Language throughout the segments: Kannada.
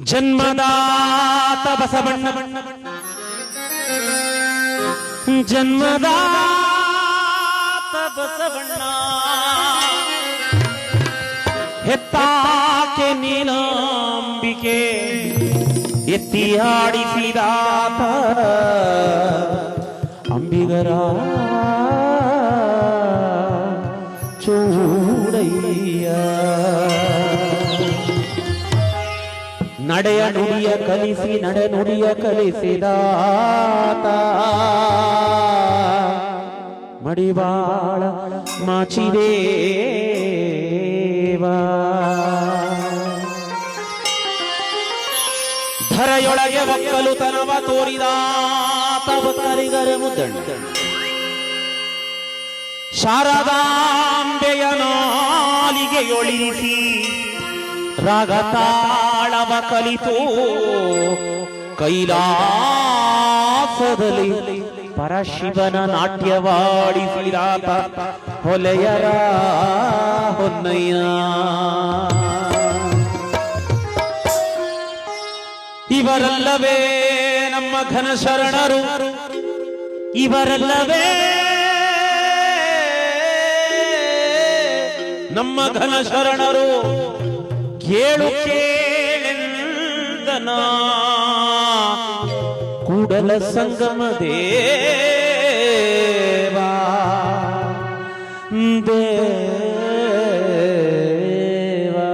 ಜನ್ಮದಾತ ಬಸವಣ್ಣ ಜನ್ಮದಾತ ಬಸವಣ್ಣ ಹೆತ್ತಾಕೆ ನೀಲಾಂಬಿಕೆ ಎತ್ತಿ ಆಡಿಸಿದಾತ ಅಂಬಿಗರ ಚೂಡಯ್ಯ ನಡೆಯ ನುಡಿಯ ಕಲಿಸಿ ನಡೆ ನುಡಿಯ ಕಲಿಸಿದಾತ ಮಡಿವಾಳ ಮಾಚಿದೇವ ಧರೆಯೊಳಗೆ ಒಕ್ಕಲುತನವ ತೋರಿದಾತ ಒಕ್ಕಲಿಗರ ಮುದ್ದಂಡ ಶಾರದಾಂಬೆಯ ನಾಲಿಗೆಯೊಳಿಸಿ ರಾಗ ತಾಳವ ಕಲಿತು ಕೈಲಾಸದಲ್ಲಿ ಪರಶಿವನ ನಾಟ್ಯವಾಡಿಸಿದಾತ ಹೊಲೆಯರ ಹೊನ್ನಯ್ಯ ಇವರಲ್ಲವೇ ನಮ್ಮ ಘನ ಶರಣರು ಇವರಲ್ಲವೇ ನಮ್ಮ ಘನ ಶರಣರು ಕೇಳು ಕೇಳೆಂದನ ಕೂಡಲ ಸಂಗಮ ದೇವಾ ದೇವಾ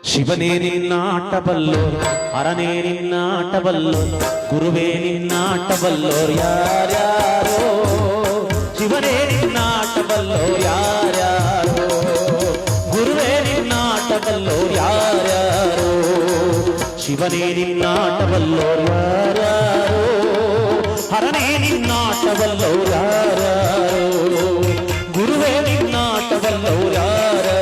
ಶಿವನೇ ನಿನ್ನಾಟಬಲ್ಲೋರು ಹರನೇ ನಿನ್ನಾಟಬಲ್ಲೋರು ಗುರುವೇ ನಿನ್ನಾಟಬಲ್ಲೋರು ಯಾರ್ಯಾರೋ ಶಿವನೇ ನಿನ್ನಾಟಬಲ್ಲೋರು ಯಾರ್ಯಾರೋ ಗುರುವೇ ನಿನ್ನಾಟಬಲ್ಲೋರು ಯಾರ್ಯಾರೋ ಶಿವನೇ ನಿನ್ನಾಟಬಲ್ಲೋರು ಯಾರ್ಯಾರೋ ಹರನೇ ನಿನ್ನಾಟಬಲ್ಲೋರು ಯಾರ್ಯಾರೋ ಗುರುವೇ ನಿನ್ನಾಟಬಲ್ಲೋರು ಯಾರ್ಯಾರೋ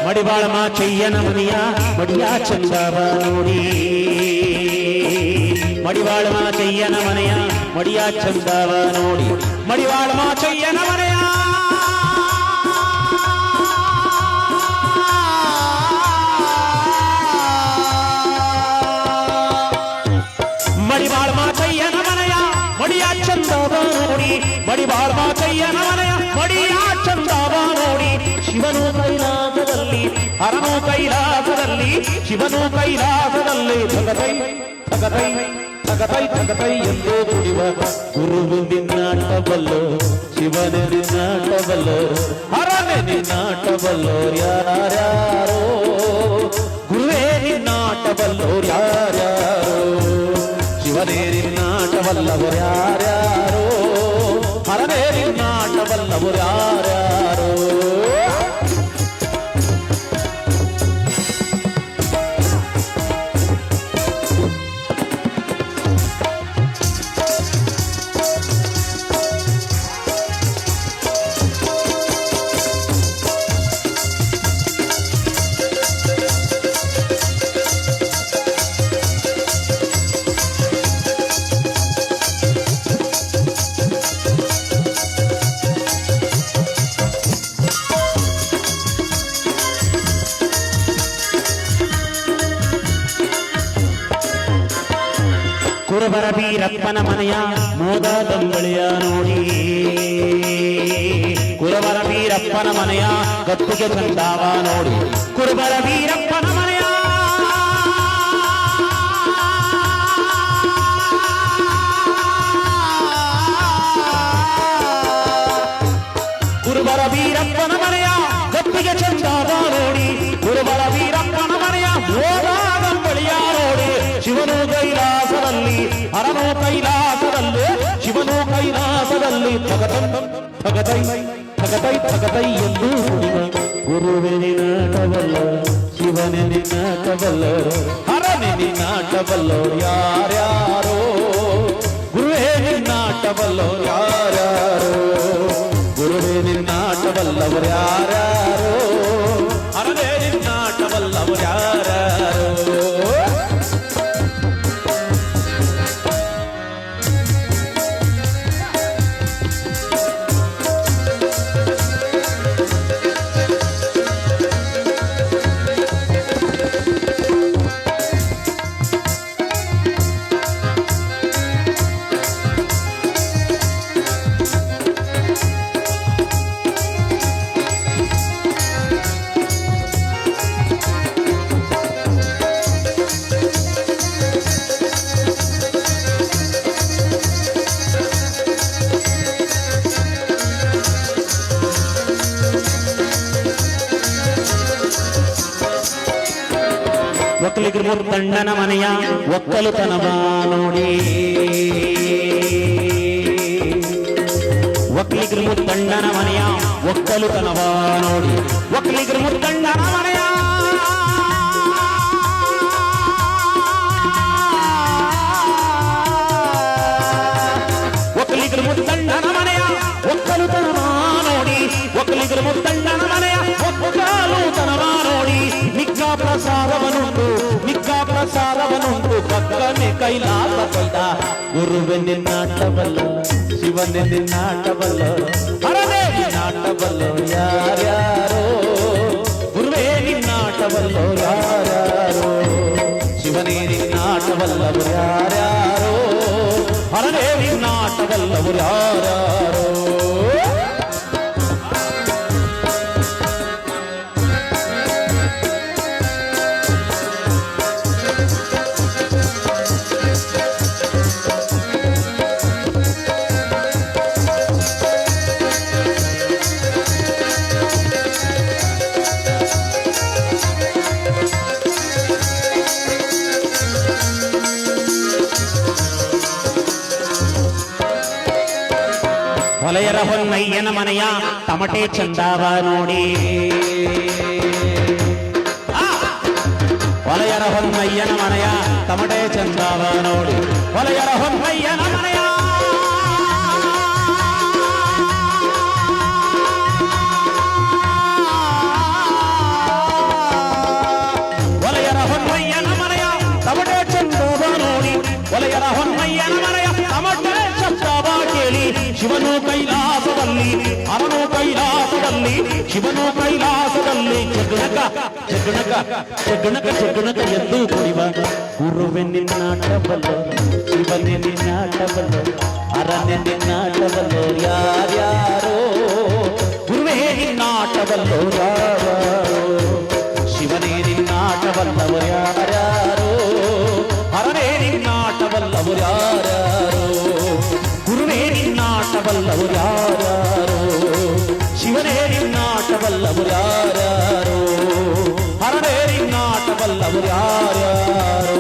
ಮಡಿವಾಳ ಮಾಚಯ್ಯನ ಮನೆಯ ಮಡಿಯ ಚಂದವ ನೋಡಿ ಮಡಿವಾಳ ಮಾಚಯ್ಯನ ಮನೆಯ ಮಡಿಯ ಚಂದವ ನೋಡಿ ಮಡಿವಾಳ ಮಾಚಯ್ಯನ ಮನೆಯ ಮಡಿವಾಳ ಮಾಚಯ್ಯನ ಮನೆಯ ಮಡಿಯ ಚಂದವ ನೋಡಿ ಮಡಿವಾಳ ಮಾಚಯ್ಯನ ಮನೆಯ ಮಡಿಯ ಚಂದವ ನೋಡಿ ಶಿವನು ಕೈಲಾಸದಲ್ಲಿ ಹರನು ಕೈಲಾಸದಲ್ಲಿ ಶಿವನು ಕೈಲಾಸದಲ್ಲಿ ಭಗತೈ ಭಗತೈ ಭಗತೈ ಭಗತೈ ಎಂದು ದುಡಿವ ಗುರುವು ನಿನ್ನಾಟಬಲ್ಲೋ ಶಿವನೇ ನಿನ್ನಾಟಬಲ್ಲೋ ಹರನೇ ನಿನ್ನಾಟಬಲ್ಲೋರು ಯಾರ್ಯಾರೋ ಗುರುವೇ ನಿನ್ನಾಟಬಲ್ಲೋರು ಯಾರ್ಯಾರೋ ಶಿವನೇ ನಿನ್ನಾಟಬಲ್ಲವರು ಯಾರ್ಯಾರೋ ಹರನೇ ನಿನ್ನಾಟಬಲ್ಲವರು ಯಾರ್ಯಾರೋ ಕುರುಬರ ಬೀರಪ್ಪನ ಮನೆಯ ಮೋದ ದಂಬಳಿಯ ನೋಡಿ ಕುರುಬರ ಬೀರಪ್ಪನ ಮನೆಯ ಗತ್ತಿಗೆ ಚಂದಾವ ನೋಡಿ ಕುರುಬರ ಬೀರಪ್ಪನ ಮನೆಯ ಕುರುಬರ ಬೀರಪ್ಪನ ಮನೆಯ ಗತ್ತಿಗೆ ಚಂದಾವ ನೋಡಿ ಕುರುಬರ ಬೀರಪ್ಪನ ಮನೆಯ ಮೋದ ದಂಬಳಿಯ ನೋಡಿ ಶಿವನು ಕೈಲಾಸದಲ್ಲಿ ಕೈಲಾಸದಲ್ಲಿ ಶಿವನು ಕೈಲಾಸದಲ್ಲಿ ತಗದೈ ತಗದೈ ತಗದೈ ತಗದೈ ಎಂದು ಕುಣಿವ ಗುರುವೆ ನಿನ್ನಾಟವಲ್ಲ ಶಿವನೇ ನಿನ್ನಾಟವಲ್ಲ ಹರನೆ ನಿನ್ನಾಟವಲ್ಲೋರು ಯಾರ್ಯಾರೋ ಗುರುವೇ ನಿನ್ನಾಟವಲ್ಲೋರು ಯಾರ್ಯಾರೋ ಗುರುವೇ ನಿನ್ನಾಟವಲ್ಲವರು ಯಾರ್ಯಾರೋ ಹರನೆ ನಿನ್ನಾಟವಲ್ಲವರು ಯಾರ್ಯಾರೋ ಒಕ್ಕಲಿಗರು ಮುತ್ತಣ್ಣನ ಮನೆಯ ಒಕ್ಕಲುತನವ ನೋಡಿ ಒಕ್ಕಲಿಗರು ಮುತ್ತಣ್ಣನ ಮನೆಯ ಒಕ್ಕಲುತನವ ನೋಡಿ ಒಕ್ಕಲಿಗರು ಮುತ್ತಣ್ಣನ ಮನೆಯ ಒಕ್ಕಲಿಗರು ಮುತ್ತಣ್ಣನ ಮನೆಯ ಒಕ್ಕಲುತನವ ನೋಡಿ ಒಕ್ಕಲಿಗರು ಮುತ್ತಣ್ಣನ ಮನೆಯ ಒಕ್ಕಲುತನವ ನೋಡಿ ನಿಗ್ಗಾ ಪ್ರಸಾರವನುಂಟು ಪಕ್ಕನೆ ಕೈಲಾಸ ಕೈದ ಗುರುವೆ ನಿನ್ನಾಟವಲ್ಲ ಶಿವನೇ ನಿನ್ನಾಟವಲ್ಲ ಹರನೇ ನಿನ್ನಾಟವಲ್ಲ ಯಾರ್ಯಾರೋ ಗುರುವೇ ನಿನ್ನಾಟವಲ್ಲ ಯಾರ್ಯಾರೋ ಶಿವನೇ ನಿನ್ನಾಟವಲ್ಲವರು ಯಾರ್ಯಾರೋ ಹರನೇ ನಿನ್ನಾಟವಲ್ಲವರು ಯಾರ್ಯಾರೋ ಹೊಲೆಯರ ಹೊನ್ನಯ್ಯನ ಮನೆಯ ತಮಟೆ ಚಂದಾವ ನೋಡಿ ಹೊಲೆಯರ ಹೊನ್ನಯ್ಯನ ಮನೆಯ ತಮಟೆ ಚಂದಾವ ನೋಡಿ ಹೊಲೆಯರ ಹೊನ್ನಯ್ಯನ ಮನೆಯ ಹೊಲೆಯರ ಹೊನ್ನಯ್ಯನ ಮನೆಯ ತಮಟೆ ಚಂದಾವ ನೋಡಿ ಹೊಲೆಯರ ಹೊನ್ನಯ್ಯನ ಮನೆಯ ತಮಟೆ ಚಂದಾವ ಕೇಳಿ ಶಿವನು ಕೈಲಾಸದಲ್ಲಿ ಅವನು ಕೈಲಾಸದಲ್ಲಿ ಶಿವನು ಕೈಲಾಸದಲ್ಲಿ ಜಗಣಕ ಜಗಣಕ ಜಗಣಕ ಜಗಣಕ ಎಂದು ಕುಣಿವ ಗುರುವೆ ನಿನ್ನಾಟವಲ್ಲ ಶಿವನೇ ನಿನ್ನಾಟವಲ್ಲ ಅರಣ್ಯ ನಿನ್ನಾಟವಲ್ಲ ಯಾರ್ಯಾರೋ ಗುರುವೇ ನಿನ್ನಾಟವಲ್ಲೋ ಯಾರೋ ಶಿವನೇ ನಿನ್ನಾಟವಲ್ಲವ ಯಾರ್ಯಾರೋ ಅರಣ್ಯ ನಿನ್ನಾಟವಲ್ಲವ ಯಾರ್ಯಾರೋ ಗುರುವೇ ನಿನ್ನಾಟವಲ್ಲವರು ಯಾರ್ಯಾರೋ ಶಿವನೇ ನಿನ್ನಾಟವಲ್ಲವರು ಯಾರ್ಯಾರೋ ಹರನೇ ನಿನ್ನಾಟವಲ್ಲವರು ಯಾರ್ಯಾರೋ